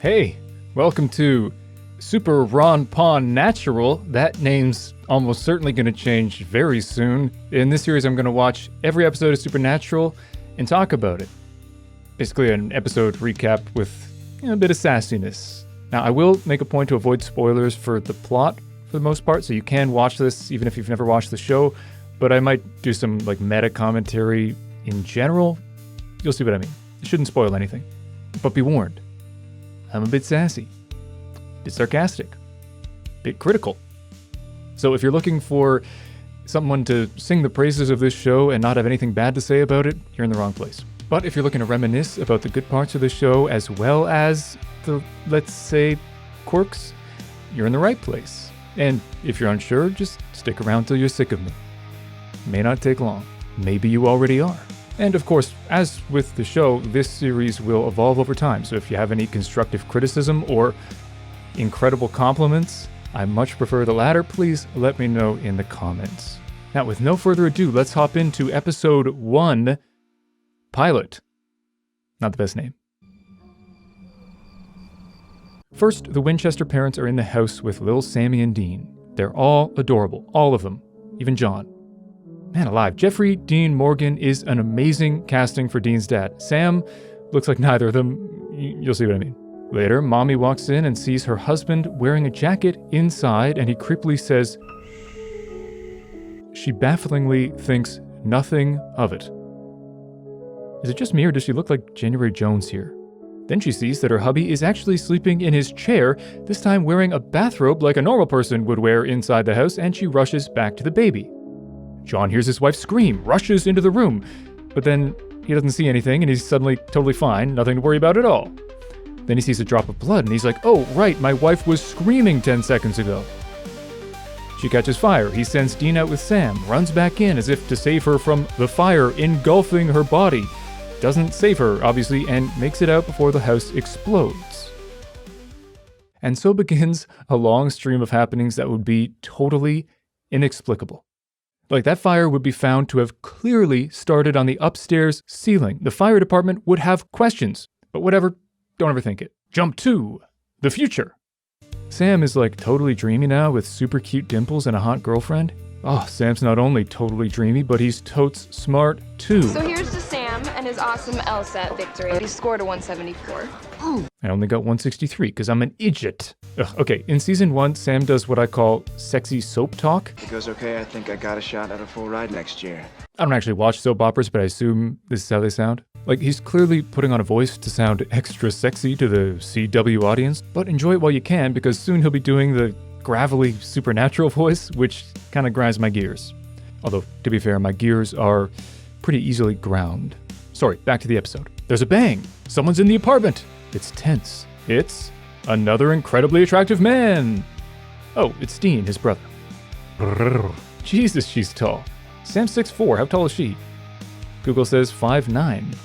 Hey, welcome to SupeRonpoNatural. That name's almost certainly going to change very soon. In this series, I'm going to watch every episode of Supernatural and talk about it. Basically, an episode recap with a bit of sassiness. Now, I will make a point to avoid spoilers for the plot for the most part, so you can watch this even if you've never watched the show, but I might do some meta commentary in general. You'll see what I mean. It shouldn't spoil anything. But be warned. I'm a bit sassy, a bit sarcastic, a bit critical. So if you're looking for someone to sing the praises of this show and not have anything bad to say about it, you're in the wrong place. But if you're looking to reminisce about the good parts of the show as well as the, let's say, quirks, you're in the right place. And if you're unsure, just stick around till you're sick of me. May not take long. Maybe you already are. And of course, as with the show, this series will evolve over time, so if you have any constructive criticism or incredible compliments, I much prefer the latter, please let me know in the comments. Now, with no further ado, let's hop into episode 1, Pilot. Not the best name. First, the Winchester parents are in the house with Lil Sammy and Dean. They're all adorable, all of them, even John. Man alive, Jeffrey Dean Morgan is an amazing casting for Dean's dad. Sam looks like neither of them. You'll see what I mean. Later, Mommy walks in and sees her husband wearing a jacket inside, and he creepily says, she bafflingly thinks nothing of it. Is it just me, or does she look like January Jones here? Then she sees that her hubby is actually sleeping in his chair, this time wearing a bathrobe like a normal person would wear inside the house, and she rushes back to the baby. John hears his wife scream, rushes into the room, but then he doesn't see anything and he's suddenly totally fine, nothing to worry about at all. Then he sees a drop of blood and he's like, oh, right, my wife was screaming 10 seconds ago. She catches fire. He sends Dean out with Sam, runs back in as if to save her from the fire engulfing her body. Doesn't save her, obviously, and makes it out before the house explodes. And so begins a long stream of happenings that would be totally inexplicable. That fire would be found to have clearly started on the upstairs ceiling. The fire department would have questions, but whatever, don't overthink it. Jump 2, the future. Sam is totally dreamy now with super cute dimples and a hot girlfriend. Oh, Sam's not only totally dreamy, but he's totes smart too. So here's to Sam and his awesome LSAT victory. He scored a 174. Oh. I only got 163 because I'm an idiot. Okay, in season 1, Sam does what I call sexy soap talk. If it goes okay, I think I got a shot at a full ride next year. I don't actually watch soap operas, but I assume this is how they sound. He's clearly putting on a voice to sound extra sexy to the CW audience, but enjoy it while you can because soon he'll be doing the gravelly supernatural voice, which kind of grinds my gears. Although, to be fair, my gears are pretty easily ground. Sorry, back to the episode. There's a bang. Someone's in the apartment. It's tense. It's another incredibly attractive man. Oh, it's Dean, his brother. Brrr. Jesus, she's tall. Sam's 6'4". How tall is she? Google says 5'9".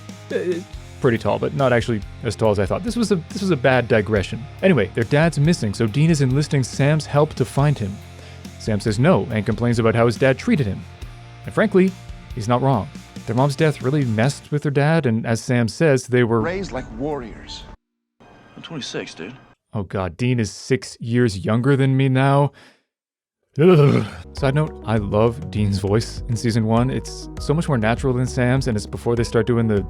Pretty tall, but not actually as tall as I thought. This was a bad digression. Anyway, their dad's missing, so Dean is enlisting Sam's help to find him. Sam says no and complains about how his dad treated him. And frankly, he's not wrong. Their mom's death really messed with their dad, and as Sam says, they were raised like warriors. I'm 26, dude. Oh god, Dean is 6 years younger than me now. Ugh. Side note, I love Dean's voice in season 1. It's so much more natural than Sam's, and it's before they start doing the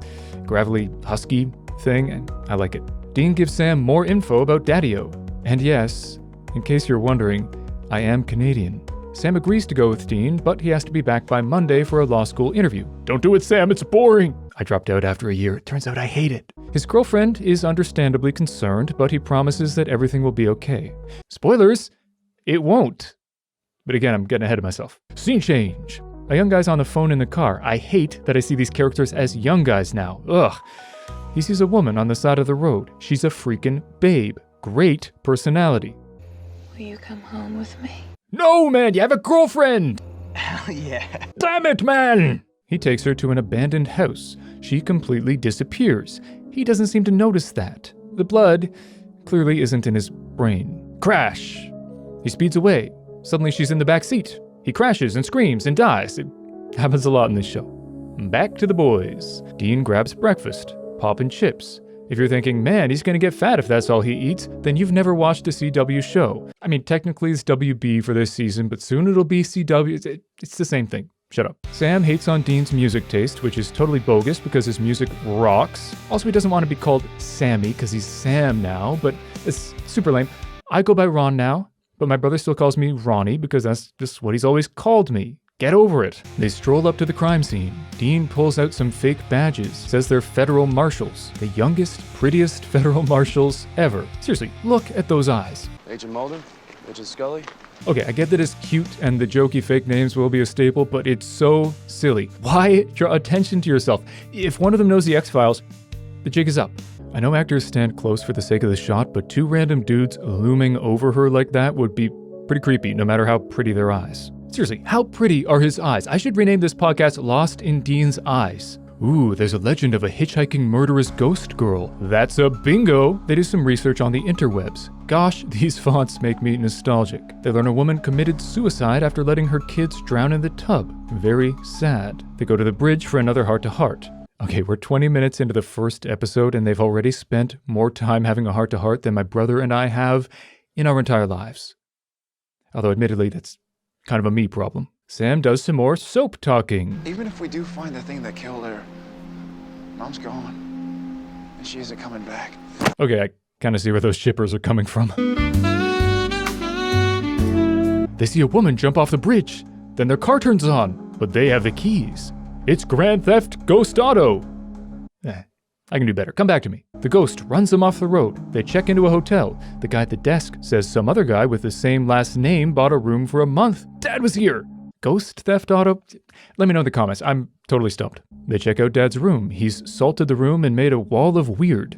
gravelly husky thing, and I like it. Dean gives Sam more info about Daddy-O. And yes, in case you're wondering, I am Canadian. Sam agrees to go with Dean, but he has to be back by Monday for a law school interview. Don't do it, Sam, it's boring. I dropped out after a year. It turns out I hate it. His girlfriend is understandably concerned, but he promises that everything will be okay. Spoilers, it won't. But again, I'm getting ahead of myself. Scene change. A young guy's on the phone in the car. I hate that I see these characters as young guys now. Ugh. He sees a woman on the side of the road. She's a freaking babe. Great personality. Will you come home with me? No, man, you have a girlfriend! Hell yeah. Damn it, man! He takes her to an abandoned house. She completely disappears. He doesn't seem to notice that. The blood clearly isn't in his brain. Crash! He speeds away. Suddenly she's in the back seat. He crashes and screams and dies. It happens a lot in this show. Back to the boys. Dean grabs breakfast, pop and chips. If you're thinking, man, he's gonna get fat if that's all he eats, then you've never watched a CW show. I mean, technically it's WB for this season, but soon it'll be CW. It's the same thing. Shut up. Sam hates on Dean's music taste, which is totally bogus because his music rocks. Also, he doesn't want to be called Sammy because he's Sam now, but it's super lame. I go by Ron now, but my brother still calls me Ronnie because that's just what he's always called me. Get over it. They stroll up to the crime scene. Dean pulls out some fake badges, says they're federal marshals. The youngest, prettiest federal marshals ever. Seriously, look at those eyes. Agent Mulder? Agent Scully? Okay, I get that it's cute and the jokey fake names will be a staple, but it's so silly. Why draw attention to yourself? If one of them knows the X-Files, the jig is up. I know actors stand close for the sake of the shot, but two random dudes looming over her like that would be pretty creepy, no matter how pretty their eyes. Seriously, how pretty are his eyes? I should rename this podcast Lost in Dean's Eyes. Ooh, there's a legend of a hitchhiking murderous ghost girl. That's a bingo! They do some research on the interwebs. Gosh, these fonts make me nostalgic. They learn a woman committed suicide after letting her kids drown in the tub. Very sad. They go to the bridge for another heart-to-heart. Okay, we're 20 minutes into the first episode and they've already spent more time having a heart-to-heart than my brother and I have in our entire lives. Although admittedly, that's kind of a me problem. Sam does some more soap talking. Even if we do find the thing that killed her, Mom's gone. And she isn't coming back. Okay, I kind of see where those shippers are coming from. They see a woman jump off the bridge. Then their car turns on, but they have the keys. It's Grand Theft Ghost Auto. I can do better. Come back to me. The ghost runs them off the road. They check into a hotel. The guy at the desk says some other guy with the same last name bought a room for a month. Dad was here. Ghost Theft Auto? Let me know in the comments. I'm totally stumped. They check out Dad's room. He's salted the room and made a wall of weird.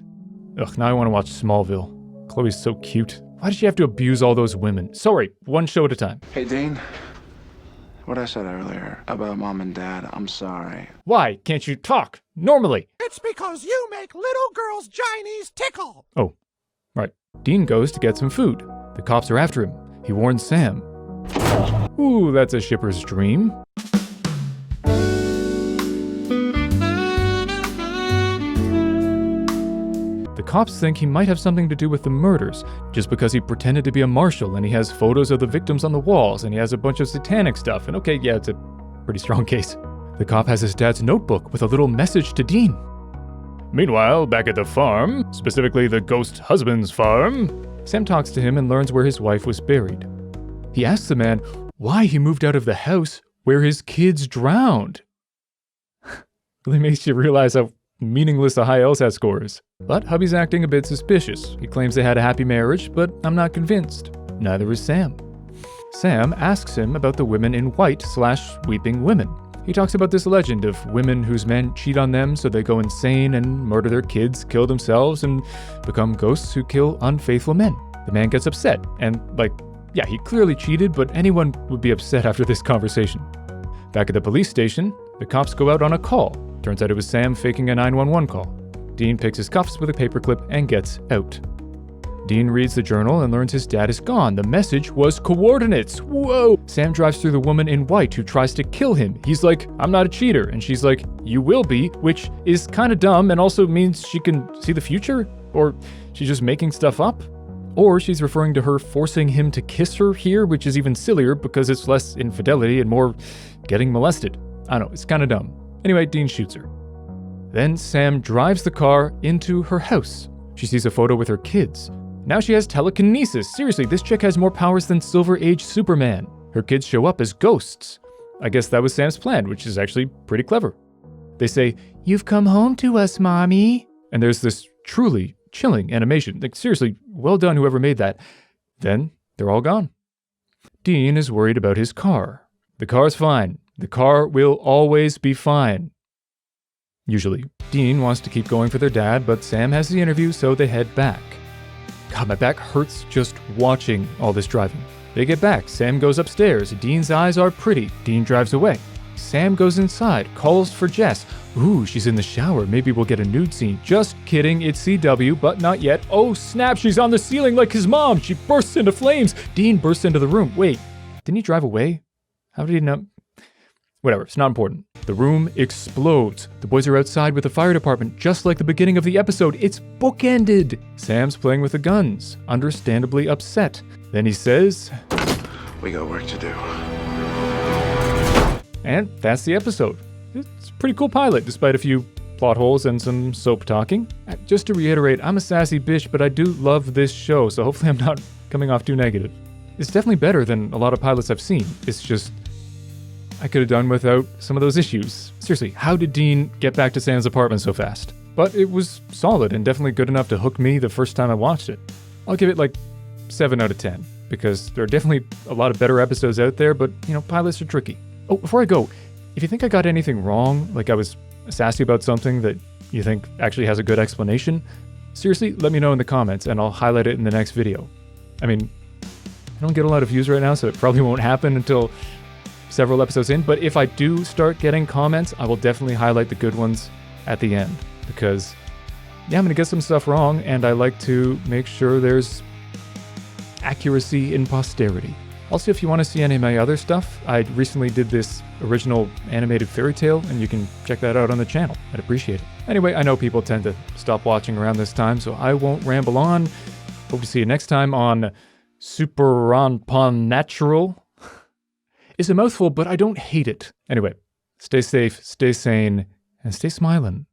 Ugh, now I want to watch Smallville. Chloe's so cute. Why did she have to abuse all those women? Sorry, one show at a time. Hey, Dean. What I said earlier about Mom and Dad, I'm sorry. Why can't you talk normally? It's because you make little girls' ginies tickle. Oh, right. Dean goes to get some food. The cops are after him. He warns Sam. Ooh, that's a shipper's dream. The cops think he might have something to do with the murders, just because he pretended to be a marshal and he has photos of the victims on the walls and he has a bunch of satanic stuff. And okay, yeah, it's a pretty strong case. The cop has his dad's notebook with a little message to Dean. Meanwhile, back at the farm, specifically the ghost husband's farm, Sam talks to him and learns where his wife was buried. He asks the man why he moved out of the house where his kids drowned. Really makes you realize how meaningless a high LSAT score is. But hubby's acting a bit suspicious. He claims they had a happy marriage, but I'm not convinced. Neither is Sam. Sam asks him about the women in white / weeping women. He talks about this legend of women whose men cheat on them so they go insane and murder their kids, kill themselves, and become ghosts who kill unfaithful men. The man gets upset, and yeah, he clearly cheated, but anyone would be upset after this conversation. Back at the police station, the cops go out on a call. Turns out it was Sam faking a 911 call. Dean picks his cuffs with a paperclip and gets out. Dean reads the journal and learns his dad is gone. The message was coordinates. Whoa! Sam drives through the woman in white who tries to kill him. He's like, I'm not a cheater. And she's like, you will be, which is kind of dumb and also means she can see the future? Or she's just making stuff up? Or she's referring to her forcing him to kiss her here, which is even sillier because it's less infidelity and more getting molested. I don't know, it's kind of dumb. Anyway, Dean shoots her. Then Sam drives the car into her house. She sees a photo with her kids. Now she has telekinesis. Seriously, this chick has more powers than Silver Age Superman. Her kids show up as ghosts. I guess that was Sam's plan, which is actually pretty clever. They say, "You've come home to us, Mommy." And there's this truly chilling animation. Like, seriously, well done whoever made that. Then they're all gone. Dean is worried about his car. The car's fine. The car will always be fine. Usually. Dean wants to keep going for their dad, but Sam has the interview, so they head back. God, my back hurts just watching all this driving. They get back. Sam goes upstairs. Dean's eyes are pretty. Dean drives away. Sam goes inside, calls for Jess. Ooh, she's in the shower. Maybe we'll get a nude scene. Just kidding, it's CW, but not yet. Oh snap, she's on the ceiling like his mom. She bursts into flames. Dean bursts into the room. Wait, didn't he drive away? How did he know? Whatever, it's not important. The room explodes. The boys are outside with the fire department, just like the beginning of the episode. It's bookended. Sam's playing with the guns, understandably upset. Then he says, We got work to do. and that's the episode. It's a pretty cool pilot, despite a few plot holes and some soap talking. Just to reiterate, I'm a sassy bitch, but I do love this show, so hopefully I'm not coming off too negative. It's definitely better than a lot of pilots I've seen. It's just, I could have done without some of those issues. Seriously, how did Dean get back to Sam's apartment so fast? But it was solid and definitely good enough to hook me the first time I watched it. I'll give it like 7 out of 10, because there are definitely a lot of better episodes out there, but, pilots are tricky. Oh, before I go, if you think I got anything wrong, like I was sassy about something that you think actually has a good explanation, seriously, let me know in the comments and I'll highlight it in the next video. I mean, I don't get a lot of views right now, so it probably won't happen until several episodes in, but if I do start getting comments, I will definitely highlight the good ones at the end, because, I'm going to get some stuff wrong, and I like to make sure there's accuracy in posterity. Also, if you want to see any of my other stuff, I recently did this original animated fairy tale, and you can check that out on the channel. I'd appreciate it. Anyway, I know people tend to stop watching around this time, so I won't ramble on. Hope to see you next time on SupeRonpoNatural. It's a mouthful, but I don't hate it. Anyway, stay safe, stay sane, and stay smiling.